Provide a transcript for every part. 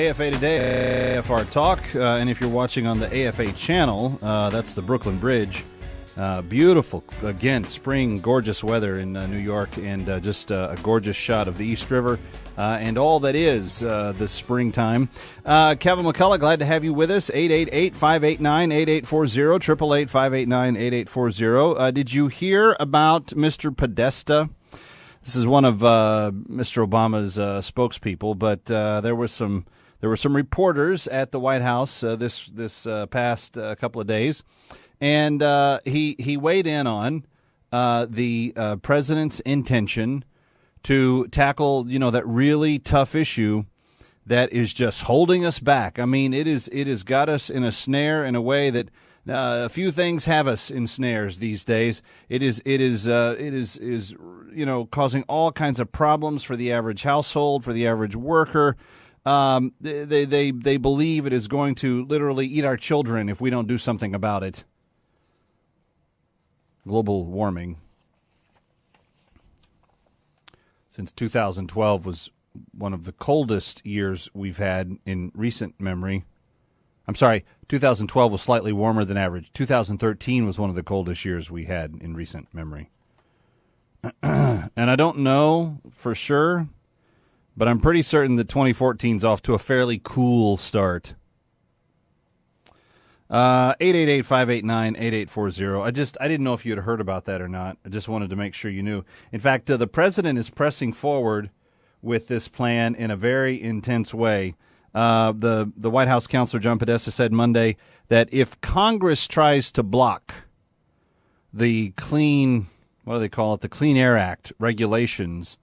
AFA Today, AFR Talk, and if you're watching on the AFA channel, that's the Brooklyn Bridge. Beautiful, again, spring, gorgeous weather in New York, and just a gorgeous shot of the East River and all that is the springtime. Kevin McCullough, glad to have you with us. 888-589-8840, 888-589-8840. Did you hear about Mr. Podesta? This is one of Mr. Obama's spokespeople, but there were some reporters at the White House this past couple of days, and he weighed in on the president's intention to tackle that really tough issue that is just holding us back. I mean, it has got us in a snare in a way that. A few things have us in snares these days. It is causing all kinds of problems for the average household, for the average worker. They believe it is going to literally eat our children if we don't do something about it. Global warming. Since 2012 was one of the coldest years we've had in recent memory. I'm sorry, 2012 was slightly warmer than average. 2013 was one of the coldest years we had in recent memory. And I don't know for sure, but I'm pretty certain that 2014 is off to a fairly cool start. 888-589-8840. I didn't know if you had heard about that or not. I just wanted to make sure you knew. In fact, the president is pressing forward with this plan in a very intense way. The White House counselor John Podesta said Monday that if Congress tries to block the Clean Air Act regulations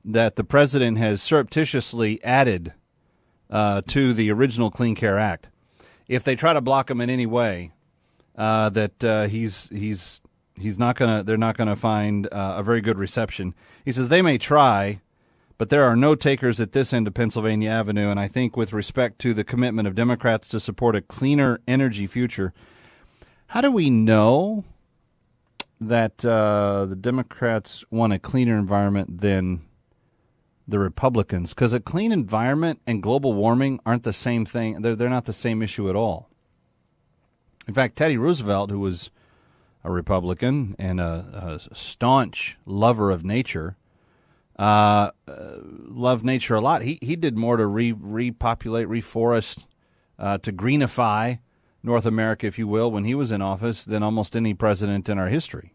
that the president has surreptitiously added to the original Clean Care Act, if they try to block them in any way, they're not gonna find a very good reception. He says they may try, but there are no takers at this end of Pennsylvania Avenue, and I think with respect to the commitment of Democrats to support a cleaner energy future, how do we know that the Democrats want a cleaner environment than the Republicans? Because a clean environment and global warming aren't the same thing. They're not the same issue at all. In fact, Teddy Roosevelt, who was a Republican and a staunch lover of nature, loved nature a lot. He did more to repopulate, reforest, to greenify North America, if you will, when he was in office than almost any president in our history.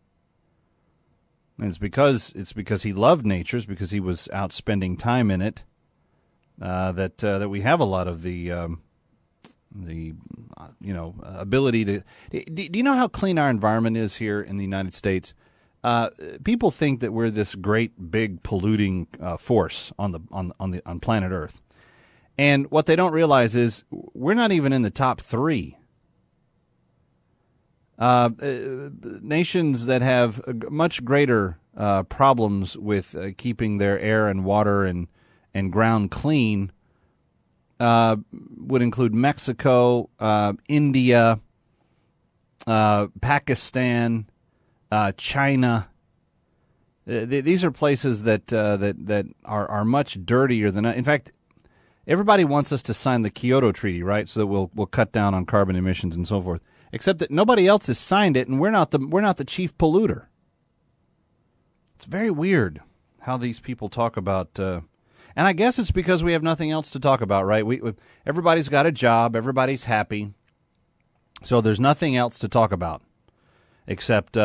And it's because he loved nature, it's because he was out spending time in it, that we have a lot of the ability to. Do you know how clean our environment is here in the United States? People think that we're this great big polluting force on planet Earth, and what they don't realize is we're not even in the top 3. Nations that have much greater problems with keeping their air and water and ground clean would include Mexico, India, Pakistan. China. These are places that are much dirtier than. In fact, everybody wants us to sign the Kyoto Treaty, right? So that we'll cut down on carbon emissions and so forth. Except that nobody else has signed it, and we're not the chief polluter. It's very weird how these people talk about. And I guess it's because we have nothing else to talk about, right? Everybody's got a job, everybody's happy, so there's nothing else to talk about except.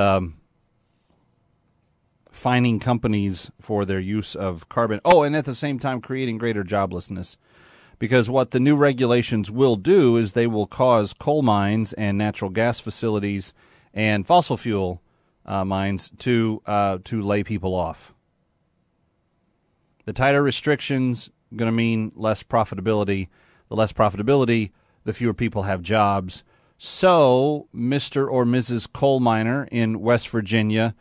Fining companies for their use of carbon. Oh, and at the same time creating greater joblessness. Because what the new regulations will do is they will cause coal mines and natural gas facilities and fossil fuel mines to lay people off. The tighter restrictions are going to mean less profitability. The less profitability, the fewer people have jobs. So, Mr. or Mrs. Coal Miner in West Virginia,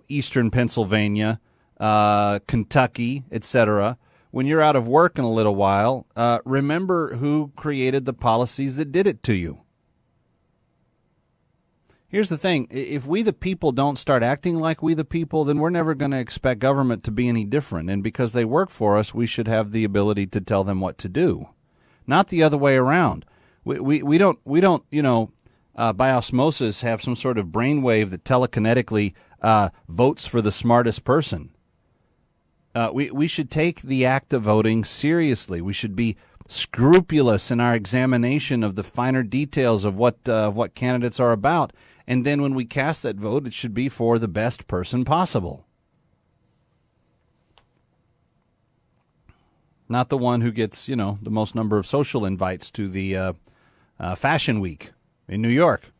Eastern Pennsylvania, Kentucky, etc., when you're out of work in a little while, remember who created the policies that did it to you. Here's the thing. If we the people don't start acting like we the people, then we're never going to expect government to be any different. And because they work for us, we should have the ability to tell them what to do. not the other way around. We don't by osmosis have some sort of brainwave that telekinetically votes for the smartest person. We should take the act of voting seriously. We should be scrupulous in our examination of the finer details of what candidates are about. And then when we cast that vote, it should be for the best person possible. Not the one who gets, the most number of social invites to the Fashion Week in New York.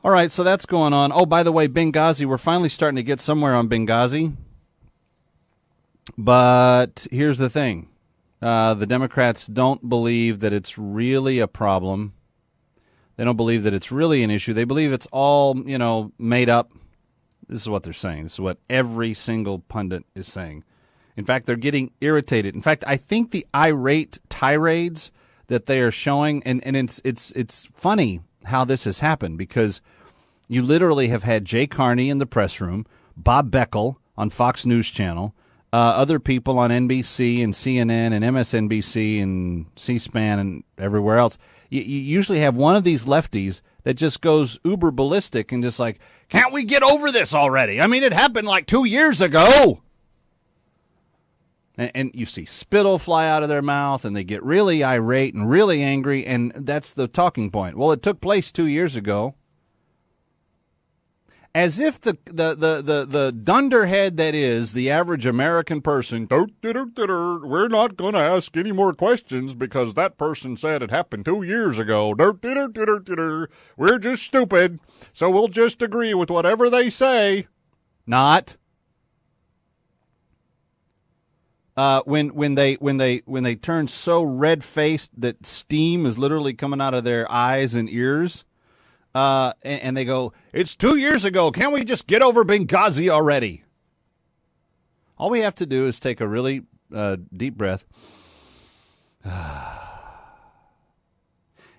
All right, so that's going on. Oh, by the way, Benghazi, we're finally starting to get somewhere on Benghazi. But here's the thing. The Democrats don't believe that it's really a problem. They don't believe that it's really an issue. They believe it's all, made up. This is what they're saying. This is what every single pundit is saying. In fact, they're getting irritated. In fact, I think the irate tirades that they are showing, and it's funny how this has happened, because you literally have had Jay Carney in the press room, Bob Beckel on Fox News Channel, other people on NBC and CNN and MSNBC and C-SPAN and everywhere else. You usually have one of these lefties that just goes uber ballistic and just like, can't we get over this already? I mean, it happened like 2 years ago. And you see spittle fly out of their mouth, and they get really irate and really angry, and that's the talking point. Well, it took place 2 years ago. As if the dunderhead that is the average American person, we're not going to ask any more questions because that person said it happened 2 years ago. We're just stupid, so we'll just agree with whatever they say. Not. When they turn so red-faced that steam is literally coming out of their eyes and ears, and they go, it's 2 years ago. Can't we just get over Benghazi already? All we have to do is take a really deep breath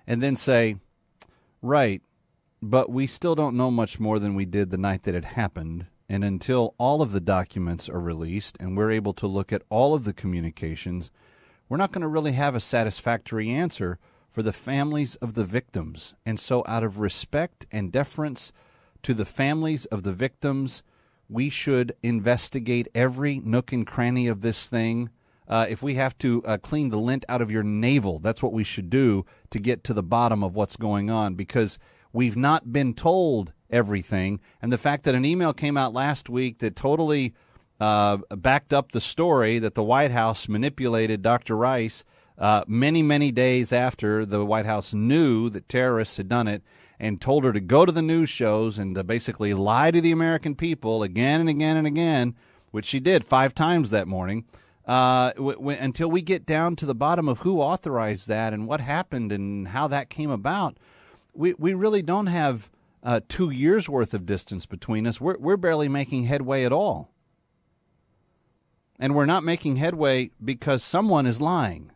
and then say, right, but we still don't know much more than we did the night that it happened. And until all of the documents are released and we're able to look at all of the communications, we're not going to really have a satisfactory answer for the families of the victims. And so out of respect and deference to the families of the victims, we should investigate every nook and cranny of this thing. If we have to clean the lint out of your navel, that's what we should do to get to the bottom of what's going on, because we've not been told everything. And the fact that an email came out last week that totally backed up the story that the White House manipulated Dr. Rice many, many days after the White House knew that terrorists had done it, and told her to go to the news shows and to basically lie to the American people again and again and again, which she did 5 times that morning, until we get down to the bottom of who authorized that and what happened and how that came about. We really don't have 2 years worth of distance between us. We're barely making headway at all. And we're not making headway because someone is lying.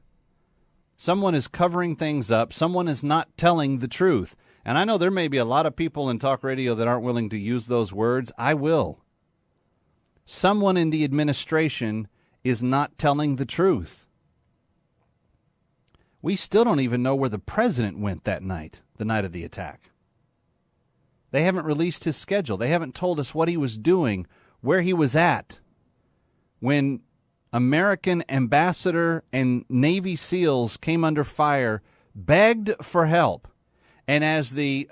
Someone is covering things up. Someone is not telling the truth. And I know there may be a lot of people in talk radio that aren't willing to use those words. I will. Someone in the administration is not telling the truth. We still don't even know where the president went that night, the night of the attack. They haven't released his schedule. They haven't told us what he was doing, where he was at when American ambassador and Navy SEALs came under fire, begged for help. And as the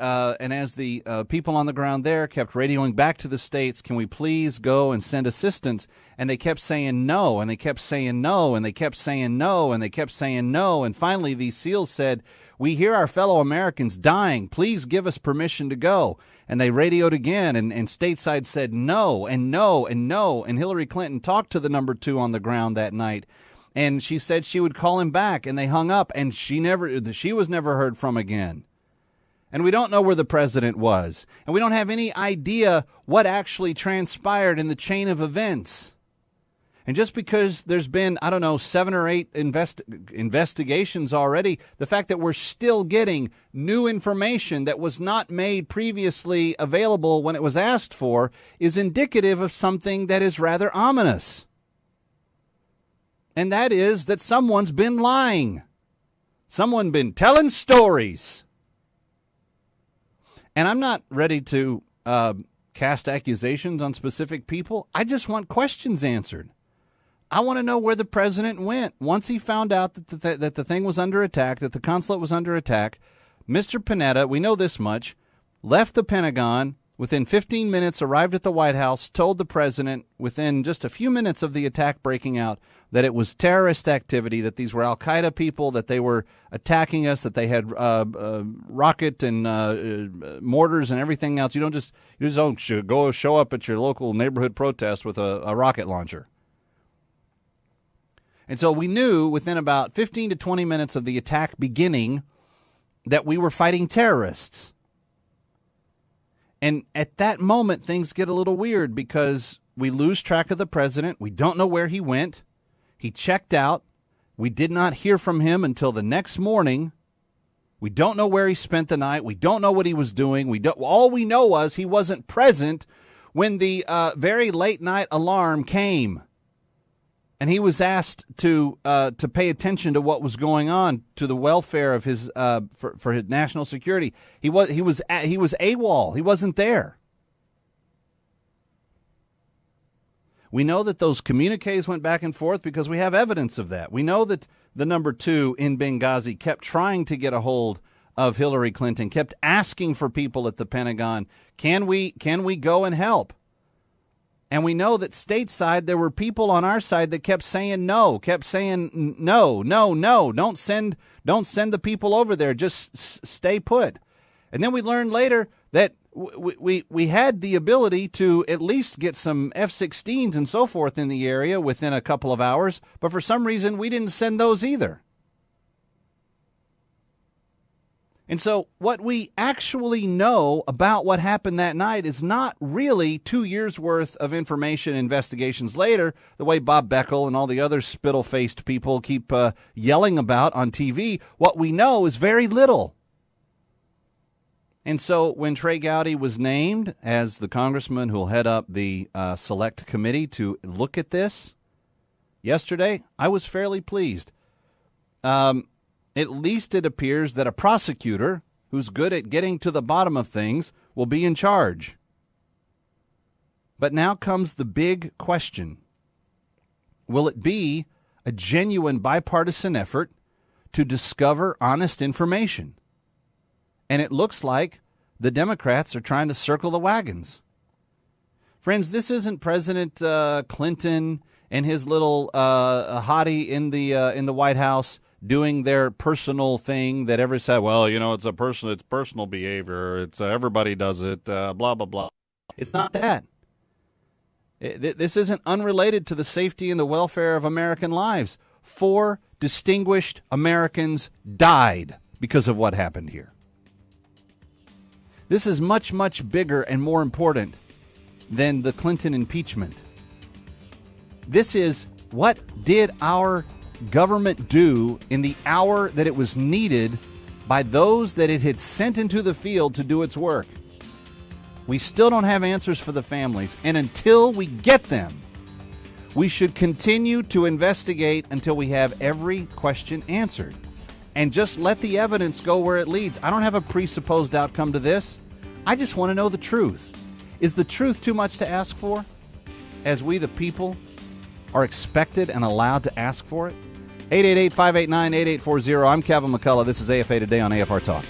people on the ground there kept radioing back to the States, can we please go and send assistance? And they kept saying no, and they kept saying no, and they kept saying no, and they kept saying no. And finally, these SEALs said, we hear our fellow Americans dying. Please give us permission to go. And they radioed again, and stateside said no, and no, and no. And Hillary Clinton talked to the number 2 on the ground that night, and she said she would call him back, and they hung up, and she was never heard from again. And we don't know where the president was. And we don't have any idea what actually transpired in the chain of events. And just because there's been, 7 or 8 investigations already, the fact that we're still getting new information that was not made previously available when it was asked for is indicative of something that is rather ominous. And that is that someone's been lying. Someone been telling stories. And I'm not ready to cast accusations on specific people. I just want questions answered. I want to know where the president went. Once he found out that the thing was under attack, that the consulate was under attack, Mr. Panetta, we know this much, left the Pentagon, within 15 minutes arrived at the White House, told the president within just a few minutes of the attack breaking out that it was terrorist activity, that these were al-Qaeda people, that they were attacking us, that they had rocket and mortars and everything else. You just don't go show up at your local neighborhood protest with a rocket launcher. And so we knew within about 15 to 20 minutes of the attack beginning that we were fighting terrorists. And at that moment, things get a little weird because we lose track of the president. We don't know where he went. He checked out. We did not hear from him until the next morning. We don't know where he spent the night. We don't know what he was doing. All we know was he wasn't present when the very late night alarm came. And he was asked to pay attention to what was going on, to the welfare of his for his national security. He was AWOL. He wasn't there. We know that those communiques went back and forth because we have evidence of that. We know that the number 2 in Benghazi kept trying to get a hold of Hillary Clinton, kept asking for people at the Pentagon, can we go and help? And we know that stateside, there were people on our side that kept saying no, don't send the people over there, just stay put. And then we learned later that we had the ability to at least get some F-16s and so forth in the area within a couple of hours, but for some reason we didn't send those either. And so what we actually know about what happened that night is not really 2 years' worth of information investigations later, the way Bob Beckel and all the other spittle-faced people keep yelling about on TV. What we know is very little. And so when Trey Gowdy was named as the congressman who will head up the select committee to look at this yesterday, I was fairly pleased. At least it appears that a prosecutor who's good at getting to the bottom of things will be in charge. But now comes the big question. Will it be a genuine bipartisan effort to discover honest information? And it looks like the Democrats are trying to circle the wagons. Friends, this isn't President Clinton and his little hottie in the White House doing their personal thing that ever said, well, it's personal behavior. It's everybody does it, blah, blah, blah. It's not that. This isn't unrelated to the safety and the welfare of American lives. 4 distinguished Americans died because of what happened here. This is much, much bigger and more important than the Clinton impeachment. This is, what did our government do in the hour that it was needed by those that it had sent into the field to do its work? We still don't have answers for the families, and until we get them, we should continue to investigate until we have every question answered, and just let the evidence go where it leads. I don't have a presupposed outcome to this. I just want to know the truth. Is the truth too much to ask for, as we the people are expected and allowed to ask for it? 888-589-8840. I'm Kevin McCullough. This is AFA Today on AFR Talk.